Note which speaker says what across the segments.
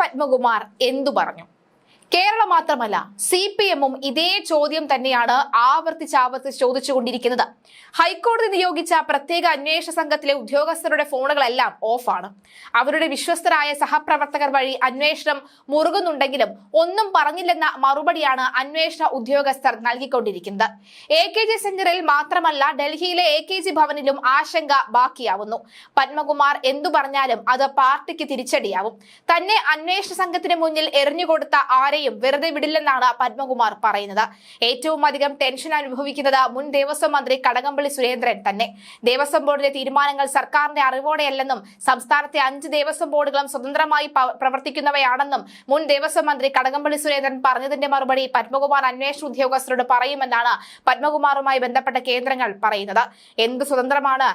Speaker 1: പത്മകുമാർ എന്തു പറഞ്ഞു? കേരളം മാത്രമല്ല, CPM-ഉം ഇതേ ചോദ്യം തന്നെയാണ് ആവർത്തിച്ച് ചോദിച്ചുകൊണ്ടിരിക്കുന്നത്. ഹൈക്കോടതി നിയോഗിച്ച പ്രത്യേക അന്വേഷണ സംഘത്തിലെ ഉദ്യോഗസ്ഥരുടെ ഫോണുകളെല്ലാം ഓഫാണ്. അവരുടെ വിശ്വസ്തരായ സഹപ്രവർത്തകർ വഴി അന്വേഷണം മുറുകുന്നുണ്ടെങ്കിലും ഒന്നും പറഞ്ഞില്ലെന്ന മറുപടിയാണ് അന്വേഷണ ഉദ്യോഗസ്ഥർ നൽകിക്കൊണ്ടിരിക്കുന്നത്. AKG സെന്ററിൽ മാത്രമല്ല, ഡൽഹിയിലെ AKG ഭവനിലും ആശങ്ക ബാക്കിയാവുന്നു. പത്മകുമാർ എന്തു പറഞ്ഞാലും അത് പാർട്ടിക്ക് തിരിച്ചടിയാവും. തന്നെ അന്വേഷണ സംഘത്തിന് മുന്നിൽ എറിഞ്ഞുകൊടുത്ത വെറുതെ വിടില്ലെന്നാണ് പത്മകുമാർ പറയുന്നത്. ഏറ്റവും അധികം ടെൻഷൻ അനുഭവിക്കുന്നത് മുൻ ദേവസ്വം മന്ത്രി കടകംപള്ളി സുരേന്ദ്രൻ തന്നെ. ദേവസ്വം ബോർഡിലെ തീരുമാനങ്ങൾ സർക്കാരിന്റെ അറിവോടെയല്ലെന്നും സംസ്ഥാനത്തെ 5 ദേവസ്വം ബോർഡുകളും സ്വതന്ത്രമായി പ്രവർത്തിക്കുന്നവയാണെന്നും മുൻ ദേവസ്വം മന്ത്രി കടകംപള്ളി സുരേന്ദ്രൻ പറഞ്ഞതിന്റെ മറുപടി പത്മകുമാർ അന്വേഷണ ഉദ്യോഗസ്ഥരോട് പറയുമെന്നാണ് പത്മകുമാറുമായി ബന്ധപ്പെട്ട കേന്ദ്രങ്ങൾ പറയുന്നത്. എന്ത് സ്വതന്ത്രമാണ്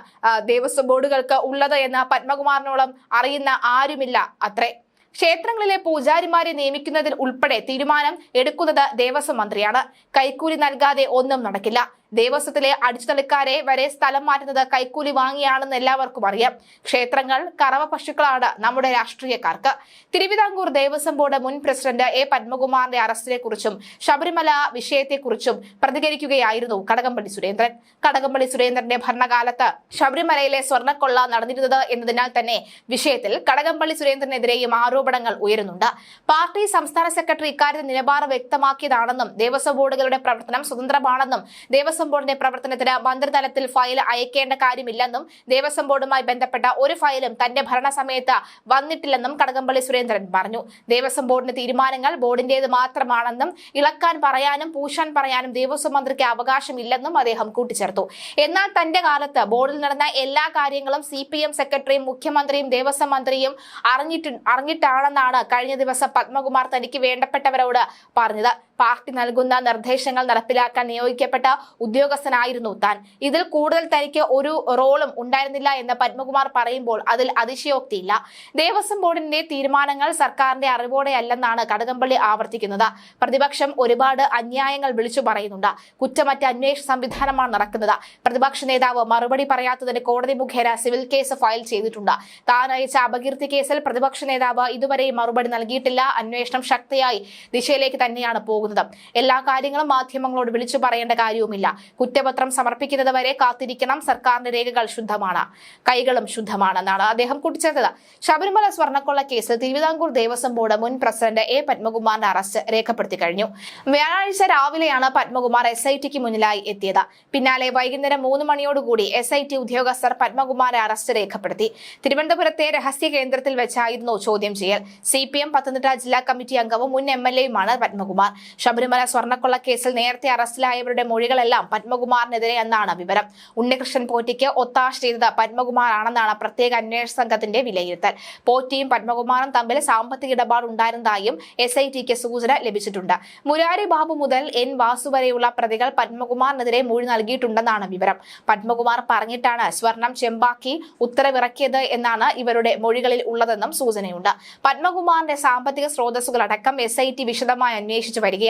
Speaker 1: ദേവസ്വം ബോർഡുകൾക്ക് ഉള്ളത് എന്ന് പത്മകുമാറിനോളം അറിയുന്ന ആരുമില്ല അത്രേ. ക്ഷേത്രങ്ങളിലെ പൂജാരിമാരെ നിയമിക്കുന്നതിൽ ഉൾപ്പെടെ തീരുമാനം എടുക്കുന്നത് ദേവസ്വം മന്ത്രിയാണ്. കൈക്കൂലി നൽകാതെ ഒന്നും നടക്കില്ല. ദേവസ്വത്തിലെ അടിച്ചുതളിക്കാരെ വരെ സ്ഥലം മാറ്റുന്നത് കൈക്കൂലി വാങ്ങിയാണെന്ന് എല്ലാവർക്കും അറിയാം. ക്ഷേത്രങ്ങൾ കറവ പശുക്കളാണ് നമ്മുടെ രാഷ്ട്രീയക്കാർക്ക്. തിരുവിതാംകൂർ ദേവസ്വം ബോർഡ് മുൻ പ്രസിഡന്റ് പത്മകുമാറിന്റെ അറസ്റ്റിനെ കുറിച്ചും ശബരിമല വിഷയത്തെക്കുറിച്ചും പ്രതികരിക്കുകയായിരുന്നു കടകംപള്ളി സുരേന്ദ്രൻ. കടകംപള്ളി സുരേന്ദ്രന്റെ ഭരണകാലത്ത് ശബരിമലയിലെ സ്വർണ്ണക്കൊള്ള നടന്നിരുന്നത് എന്നതിനാൽ തന്നെ വിഷയത്തിൽ കടകംപള്ളി സുരേന്ദ്രനെതിരെയും ആരോപണങ്ങൾ ഉയരുന്നുണ്ട്. പാർട്ടി സംസ്ഥാന സെക്രട്ടറി ഇക്കാര്യത്തിൽ നിലപാട് വ്യക്തമാക്കിയതാണെന്നും ദേവസ്വം ബോർഡുകളുടെ പ്രവർത്തനം സ്വതന്ത്രമാണെന്നും ദേവസ്വം ബോർഡിന്റെ പ്രവർത്തനത്തിന് മന്ത്രിതലത്തിൽ ഫയൽ അയക്കേണ്ട കാര്യമില്ലെന്നും ദേവസ്വം ബോർഡുമായി ബന്ധപ്പെട്ട ഒരു ഫയലും തന്റെ ഭരണസമയത്ത് വന്നിട്ടില്ലെന്നും കടകംപള്ളി സുരേന്ദ്രൻ പറഞ്ഞു. ദേവസ്വം ബോർഡിന്റെ തീരുമാനങ്ങൾ ബോർഡിന്റേത് മാത്രമാണെന്നും ഇളക്കാൻ പറയാനും പൂശാൻ പറയാനും ദേവസ്വം മന്ത്രിക്ക് അവകാശമില്ലെന്നും അദ്ദേഹം കൂട്ടിച്ചേർത്തു. എന്നാൽ തന്റെ കാലത്ത് ബോർഡിൽ നടന്ന എല്ലാ കാര്യങ്ങളും CPM സെക്രട്ടറിയും മുഖ്യമന്ത്രിയും ദേവസ്വം മന്ത്രിയും അറിഞ്ഞിട്ടാണെന്നാണ് കഴിഞ്ഞ ദിവസം പത്മകുമാർ തനിക്ക് വേണ്ടപ്പെട്ടവരോട് പറഞ്ഞത്. പാർട്ടി നൽകുന്ന നിർദ്ദേശങ്ങൾ നടപ്പിലാക്കാൻ നിയോഗിക്കപ്പെട്ട ഉദ്യോഗസ്ഥനായിരുന്നു താൻ. ഇതിൽ കൂടുതൽ തനിക്ക് ഒരു റോളും ഉണ്ടായിരുന്നില്ല എന്ന് പത്മകുമാർ പറയുമ്പോൾ അതിൽ അതിശയോക്തിയില്ല. ദേവസ്വം ബോർഡിന്റെ തീരുമാനങ്ങൾ സർക്കാരിന്റെ അറിവോടെയല്ലെന്നാണ് കടകംപള്ളി ആവർത്തിക്കുന്നത്. പ്രതിപക്ഷം ഒരുപാട് അന്യായങ്ങൾ വിളിച്ചു പറയുന്നുണ്ട്. കുറ്റമറ്റ അന്വേഷണ സംവിധാനമാണ് നടക്കുന്നത്. പ്രതിപക്ഷ നേതാവ് മറുപടി പറയാത്തതിന് കോടതി മുഖേന സിവിൽ കേസ് ഫയൽ ചെയ്തിട്ടുണ്ട്. താൻ അയച്ച അപകീർത്തി കേസിൽ പ്രതിപക്ഷ നേതാവ് ഇതുവരെ മറുപടി നൽകിയിട്ടില്ല. അന്വേഷണം ശക്തിയായി ദിശയിലേക്ക് തന്നെയാണ് പോകുന്നത്. എല്ലാ കാര്യങ്ങളും മാധ്യമങ്ങളോട് വിളിച്ചു പറയേണ്ട കാര്യവുമില്ല. കുറ്റപത്രം സമർപ്പിക്കുന്നത് വരെ കാത്തിരിക്കണം. സർക്കാരിന്റെ രേഖകൾ ശുദ്ധമാണ്, കൈകളും ശുദ്ധമാണെന്നാണ് അദ്ദേഹം കൂട്ടിച്ചേർത്തത്. ശബരിമല സ്വർണ്ണക്കൊള്ള കേസിൽ തിരുവിതാംകൂർ ദേവസ്വം ബോർഡ് മുൻ പ്രസിഡന്റ് പത്മകുമാറിന്റെ അറസ്റ്റ് രേഖപ്പെടുത്തി കഴിഞ്ഞു. വ്യാഴാഴ്ച രാവിലെയാണ് പത്മകുമാർ SITക്ക് മുന്നിലായി എത്തിയത്. പിന്നാലെ വൈകുന്നേരം 3 മണിയോടുകൂടി SIT ഉദ്യോഗസ്ഥർ പത്മകുമാറെ അറസ്റ്റ് രേഖപ്പെടുത്തി. തിരുവനന്തപുരത്തെ രഹസ്യ കേന്ദ്രത്തിൽ വെച്ചായിരുന്നു ചോദ്യം ചെയ്യൽ. CPM പത്തനംതിട്ട ജില്ലാ കമ്മിറ്റി അംഗവും മുൻ MLA-യുമാണ് പത്മകുമാർ. ശബരിമല സ്വർണ്ണക്കൊള്ള കേസിൽ നേരത്തെ അറസ്റ്റിലായവരുടെ മൊഴികളെല്ലാം പത്മകുമാറിനെതിരെ എന്നാണ് വിവരം. ഉണ്ണികൃഷ്ണൻ പോറ്റിക്ക് ഒത്താശ ചെയ്തത് പത്മകുമാറാണെന്നാണ് പ്രത്യേക അന്വേഷണ സംഘത്തിന്റെ വിലയിരുത്തൽ. പോറ്റിയും പത്മകുമാറും തമ്മിൽ സാമ്പത്തിക ഇടപാടുണ്ടായിരുന്നതായും SITക്ക് സൂചന ലഭിച്ചിട്ടുണ്ട്. മുരാരി ബാബു മുതൽ N വാസു വരെയുള്ള പ്രതികൾ പത്മകുമാറിനെതിരെ മൊഴി നൽകിയിട്ടുണ്ടെന്നാണ് വിവരം. പത്മകുമാർ പറഞ്ഞിട്ടാണ് സ്വർണം ചെമ്പാക്കി ഉത്തരവിറക്കിയത് എന്നാണ് ഇവരുടെ മൊഴികളിൽ ഉള്ളതെന്നും സൂചനയുണ്ട്. പത്മകുമാറിന്റെ സാമ്പത്തിക സ്രോതസ്സുകളടക്കം SIT വിശദമായി അന്വേഷിച്ചു വരികയാണ്.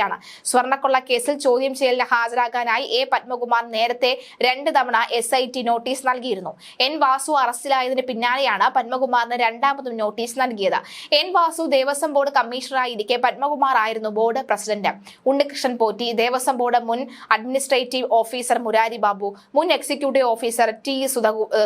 Speaker 1: സ്വർണ്ണക്കൊള്ള കേസിൽ ചോദ്യം ചെയ്യലിന് ഹാജരാകാനായി പത്മകുമാർ നേരത്തെ 2 തവണ SIT നോട്ടീസ് നൽകിയിരുന്നു. N വാസു അറസ്റ്റിലായതിന് പിന്നാലെയാണ് പത്മകുമാറിന് രണ്ടാമതും നോട്ടീസ് നൽകിയത്. N വാസു ദേവസ്വം ബോർഡ് കമ്മീഷണറായിരിക്കെ പത്മകുമാർ ആയിരുന്നു board president. Unnikrishnan Potti, Devaswom board മുൻ അഡ്മിനിസ്ട്രേറ്റീവ് ഓഫീസർ മുരാരി ബാബു, മുൻ executive officer T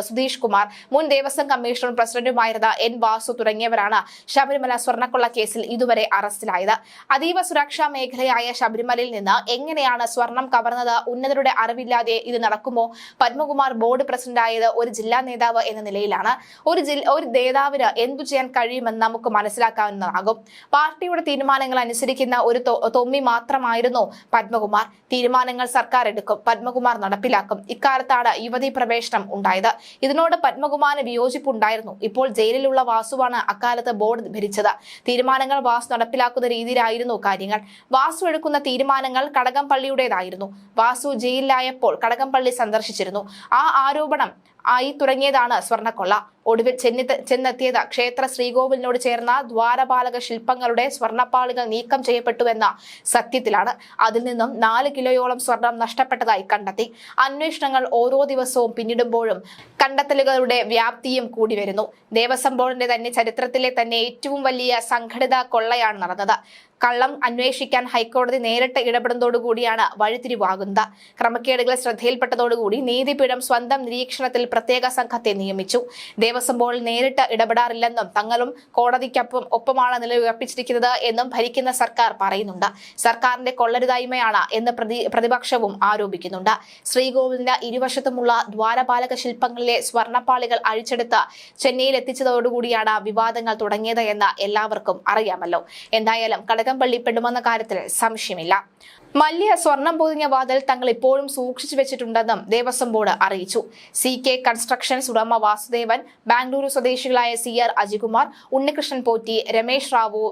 Speaker 1: Sudheesh Kumar, മുൻ ദേവസ്വം കമ്മീഷണറും പ്രസിഡന്റുമായിരുന്ന N വാസു തുടങ്ങിയവരാണ് ശബരിമല സ്വർണ്ണക്കൊള്ള കേസിൽ ഇതുവരെ അറസ്റ്റിലായത്. അതീവ സുരക്ഷാ മേഖലയായ ശബരിമലയിൽ നിന്ന് എങ്ങനെയാണ് സ്വർണം കവർന്നത്? ഉന്നതരുടെ അറിവില്ലാതെ ഇത് നടക്കുമോ? പത്മകുമാർ ബോർഡ് പ്രസിഡന്റായത് ഒരു ജില്ലാ നേതാവ് എന്ന നിലയിലാണ്. ഒരു നേതാവിന് എന്തു ചെയ്യാൻ കഴിയുമെന്ന് നമുക്ക് മനസ്സിലാക്കാവുന്നതാകും. പാർട്ടിയുടെ തീരുമാനങ്ങൾ അനുസരിക്കുന്ന ഒരു തൊമ്മി മാത്രമായിരുന്നു പത്മകുമാർ. തീരുമാനങ്ങൾ സർക്കാർ എടുക്കും, പത്മകുമാർ നടപ്പിലാക്കും. ഇക്കാലത്താണ് യുവതീ പ്രവേശനം ഉണ്ടായത്. ഇതിനോട് പത്മകുമാറിന് വിയോജിപ്പുണ്ടായിരുന്നു. ഇപ്പോൾ ജയിലിലുള്ള വാസുവാണ് അക്കാലത്ത് ബോർഡ് ഭരിച്ചത്. തീരുമാനങ്ങൾ വാസു നടപ്പിലാക്കുന്ന രീതിയിലായിരുന്നു കാര്യങ്ങൾ. വാസു എടുക്കുന്ന തീരുമാനങ്ങൾ കടകംപള്ളിയുടേതായിരുന്നു. വാസു ജയിലിലായപ്പോൾ കടകംപള്ളി സന്ദർശിച്ചിരുന്നു. ആ ആരോപണം ആയി തുടങ്ങിയതാണ് സ്വർണ്ണക്കൊള്ള. ഒടുവിൽ ചെന്നെത്തിയത് ക്ഷേത്ര ശ്രീകോവിലിനോട് ചേർന്ന ദ്വാരപാലക ശില്പങ്ങളുടെ സ്വർണ്ണപ്പാളികൾ നീക്കം ചെയ്യപ്പെട്ടുവെന്ന സത്യത്തിലാണ്. അതിൽ നിന്നും 4 കിലോയോളം സ്വർണം നഷ്ടപ്പെട്ടതായി കണ്ടെത്തി. അന്വേഷണങ്ങൾ ഓരോ ദിവസവും പിന്നിടുമ്പോഴും കണ്ടെത്തലുകളുടെ വ്യാപ്തിയും കൂടി വരുന്നു. ദേവസ്വം ബോർഡിന്റെ തന്നെ ചരിത്രത്തിലെ തന്നെ ഏറ്റവും വലിയ സംഘടിത കൊള്ളയാണ് നടന്നത്. കള്ളം അന്വേഷിക്കാൻ ഹൈക്കോടതി നേരിട്ട് ഇടപെടുന്നതോടുകൂടിയാണ് വഴിത്തിരിവാകുന്നത്. ക്രമക്കേടുകൾ ശ്രദ്ധയിൽപ്പെട്ടതോടുകൂടി നീതിപീഠം സ്വന്തം നിരീക്ഷണത്തിൽ പ്രത്യേക സംഘത്തെ നിയമിച്ചു. ദേവസ്വം ബോർഡിൽ നേരിട്ട് ഇടപെടാറില്ലെന്നും തങ്ങളും ഒപ്പമാണ് നിലയുറപ്പിച്ചിരിക്കുന്നത് എന്നും ഭരിക്കുന്ന സർക്കാർ പറയുന്നുണ്ട്. സർക്കാരിന്റെ കൊള്ളരുതായ്മയാണ് എന്ന് പ്രതിപക്ഷവും ആരോപിക്കുന്നുണ്ട്. ശ്രീകോവിലിന് ഇരുവശത്തുമുള്ള ദ്വാരപാലക ശില്പങ്ങളിലെ സ്വർണ്ണപ്പാളികൾ അഴിച്ചെടുത്ത് ചെന്നൈയിൽ എത്തിച്ചതോടുകൂടിയാണ് വിവാദങ്ങൾ തുടങ്ങിയത് എന്ന് എല്ലാവർക്കും അറിയാമല്ലോ. എന്തായാലും കടകംപള്ളി പെടുമെന്ന കാര്യത്തിൽ സംശയമില്ല. മല്യ സ്വർണം പൊതിഞ്ഞ വാതിൽ തങ്ങൾ ഇപ്പോഴും സൂക്ഷിച്ചു വെച്ചിട്ടുണ്ടെന്നും ദേവസ്വം ബോർഡ് അറിയിച്ചു. CK കൺസ്ട്രക്ഷൻസ് ഉടമ വാസുദേവൻ, ബാംഗ്ലൂരു സ്വദേശികളായ CR അജികുമാർ, ഉണ്ണികൃഷ്ണൻ പോറ്റി, രമേശ് റാവു,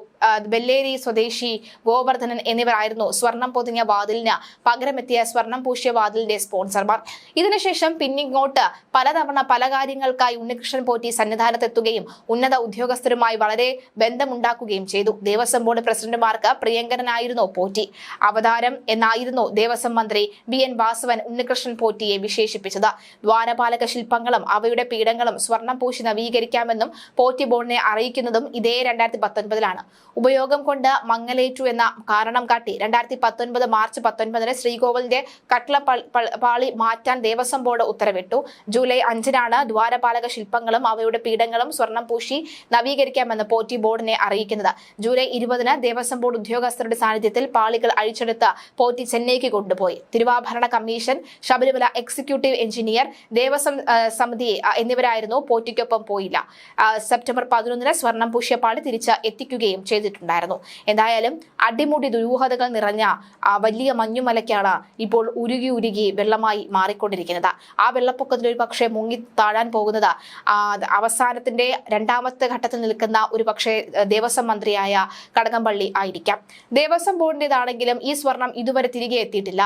Speaker 1: ബെല്ലേരി സ്വദേശി ഗോവർദ്ധനൻ എന്നിവരായിരുന്നു സ്വർണം പൊതിഞ്ഞ വാതിലിന് പകരമെത്തിയ സ്വർണം പൂശിയ വാതിലിന്റെ സ്പോൺസർമാർ. ഇതിനുശേഷം പിന്നിങ്ങോട്ട് പലതവണ പല കാര്യങ്ങൾക്കായി ഉണ്ണികൃഷ്ണൻ പോറ്റി സന്നിധാനത്തെത്തുകയും ഉന്നത ഉദ്യോഗസ്ഥരുമായി വളരെ ബന്ധമുണ്ടാക്കുകയും ചെയ്തു. ദേവസ്വം ബോർഡ് പ്രസിഡന്റുമാർക്ക് പ്രിയങ്കരനായിരുന്നു പോറ്റി. അവതാരം എന്നായിരുന്നു ദേവസ്വം മന്ത്രി BN വാസവൻ ഉണ്ണികൃഷ്ണൻ പോറ്റിയെ വിശേഷിപ്പിച്ചത്. ദ്വാരപാലക ശില്പങ്ങളും അവയുടെ പീഠങ്ങളും സ്വർണം പൂശി നവീകരിക്കാമെന്നും പോറ്റി ബോർഡിനെ അറിയിക്കുന്നതും ഇതേ 2019 ഉപയോഗം കൊണ്ട് മങ്ങലേറ്റു എന്ന കാരണം കാട്ടി 2019 മാർച്ച് 19 ശ്രീകോവിലിന്റെ കട്ടിളപ്പാളി മാറ്റാൻ ദേവസ്വം ബോർഡ് ഉത്തരവിട്ടു. ജൂലൈ 5 ദ്വാരപാലക ശില്പങ്ങളും അവയുടെ പീഠങ്ങളും സ്വർണം പൂശി നവീകരിക്കാമെന്ന് പോറ്റി ബോർഡിനെ അറിയിക്കുന്നത്. ജൂലൈ 20 ദേവസ്വം ബോർഡ് ഉദ്യോഗസ്ഥരുടെ സാന്നിധ്യത്തിൽ പാളികൾ അഴിച്ചെടുത്ത് പോറ്റി ചെന്നൈക്ക് കൊണ്ടുപോയി. തിരുവാഭരണ commission, Sabarimala executive engineer, Devaswom സമിതി എന്നിവരായിരുന്നു പോറ്റിക്കൊപ്പം പോയില്ല. സെപ്റ്റംബർ 11 സ്വർണം പൂശിയ പാളി തിരിച്ച് എത്തിക്കുകയും ചെയ്തിട്ടുണ്ടായിരുന്നു. എന്തായാലും അടിമുടി ദുരൂഹതകൾ നിറഞ്ഞ വലിയ മഞ്ഞുമലയ്ക്കാണ് ഇപ്പോൾ ഉരുകി വെള്ളമായി മാറിക്കൊണ്ടിരിക്കുന്നത്. ആ വെള്ളപ്പൊക്കത്തിൽ ഒരു പക്ഷേ മുങ്ങി താഴാൻ പോകുന്നത് അവസാനത്തിന്റെ 2ാമത്തെ ഘട്ടത്തിൽ നിൽക്കുന്ന ഒരു പക്ഷേ ദേവസ്വം മന്ത്രിയായ കടകംപള്ളി ആയിരിക്കാം. ദേവസ്വം ബോർഡിന്റേതാണെങ്കിലും ഈ സ്വർണം ഇതുവരെ തിരികെ എത്തിയിട്ടില്ല.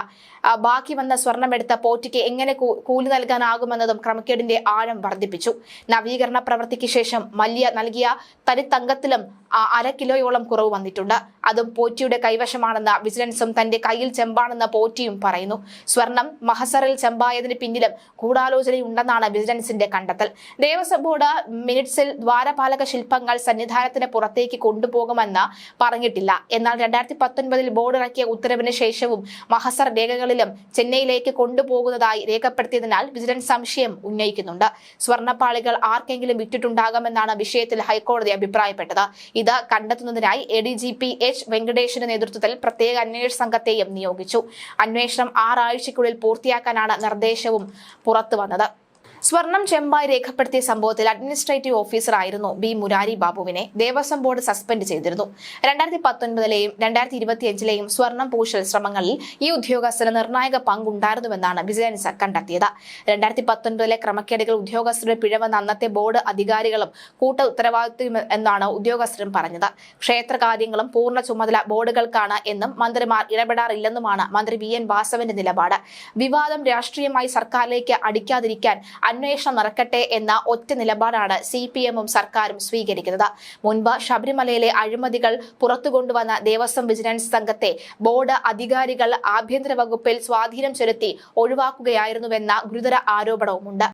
Speaker 1: ബാക്കി വന്ന സ്വർണം എടുത്ത പോറ്റിക്ക് എങ്ങനെ കൂലി നൽകാനാകുമെന്നതും ക്രമക്കേടിന്റെ ആഴം വർദ്ധിപ്പിച്ചു. നവീകരണ പ്രവൃത്തിക്ക് ശേഷം മല്യ നൽകിയ തനിത്തങ്കത്തിലും 1/2 കിലോയോളം കുറവ് വന്നിട്ടുണ്ട്. അതും പോറ്റിയുടെ കൈവശമാണെന്ന് വിജിലൻസും തന്റെ കയ്യിൽ ചെമ്പാണെന്ന് പോറ്റിയും പറയുന്നു. സ്വർണം മഹസറിൽ ചെമ്പായതിന് പിന്നിലും ഗൂഢാലോചനയുണ്ടെന്നാണ് വിജിലൻസിന്റെ കണ്ടെത്തൽ. ദേവസ്വം ബോർഡ് മിനിറ്റ്സിൽ ദ്വാരപാലക ശില്പങ്ങൾ സന്നിധാനത്തിന് പുറത്തേക്ക് കൊണ്ടുപോകുമെന്ന് പറഞ്ഞിട്ടില്ല. എന്നാൽ 2019 ബോർഡ് ഇറക്കിയ ഉത്തരവിന് ശേഷവും മഹസർ രേഖകളിലും ചെന്നൈയിലേക്ക് കൊണ്ടുപോകുന്നതായി രേഖപ്പെടുത്തിയതിനാൽ വിജിലൻസ് സംശയം ഉന്നയിക്കുന്നുണ്ട്. സ്വർണ്ണപ്പാളികൾ ആർക്കെങ്കിലും വിറ്റിട്ടുണ്ടാകാമെന്നാണ് വിഷയത്തിൽ ഹൈക്കോടതി അഭിപ്രായപ്പെട്ടത്. ഇത് കണ്ടെത്തുന്നതിനായി ADGP H വെങ്കടേഷിന്റെ നേതൃത്വത്തിൽ പ്രത്യേക അന്വേഷണ സംഘത്തെയും നിയോഗിച്ചു. അന്വേഷണം 6 ആഴ്ചയ്ക്കുള്ളിൽ പൂർത്തിയാക്കാനാണ് നിർദ്ദേശവും പുറത്തുവന്നത്. സ്വർണം ചെമ്പായി രേഖപ്പെടുത്തിയ സംഭവത്തിൽ അഡ്മിനിസ്ട്രേറ്റീവ് ഓഫീസറായിരുന്നു B മുരാരി ബാബുവിനെ ദേവസ്വം ബോർഡ് സസ്പെൻഡ് ചെയ്തിരുന്നു. 2019 2025 സ്വർണം പൂശൽ ശ്രമങ്ങളിൽ ഈ ഉദ്യോഗസ്ഥന് നിർണായക പങ്കുണ്ടായിരുന്നുവെന്നാണ് വിജിലൻസ് കണ്ടെത്തിയത്. 2019 ക്രമക്കേടുകൾ ഉദ്യോഗസ്ഥരുടെ പിഴവെന്ന അന്നത്തെ ബോർഡ് അധികാരികളും കൂട്ട ഉത്തരവാദിത്വം എന്നാണ് ഉദ്യോഗസ്ഥരും പറഞ്ഞത്. ക്ഷേത്രകാര്യങ്ങളും പൂർണ്ണ ചുമതല ബോർഡുകൾക്കാണ് എന്നും മന്ത്രിമാർ ഇടപെടാറില്ലെന്നുമാണ് മന്ത്രി BN വാസവന്റെ നിലപാട്. വിവാദം രാഷ്ട്രീയമായി സർക്കാരിലേക്ക് അടിക്കാതിരിക്കാൻ അന്വേഷണം നടക്കട്ടെ എന്ന ഒറ്റ നിലപാടാണ് CPM-ഉം സർക്കാരും സ്വീകരിക്കുന്നത്. മുൻപ് ശബരിമലയിലെ അഴിമതികൾ പുറത്തുകൊണ്ടുവന്ന ദേവസ്വം വിജിലൻസ് സംഘത്തെ ബോർഡ് അധികാരികൾ ആഭ്യന്തര വകുപ്പിൽ സ്വാധീനം ചെലുത്തി ഒഴിവാക്കുകയായിരുന്നുവെന്ന ഗുരുതര ആരോപണവുമുണ്ട്.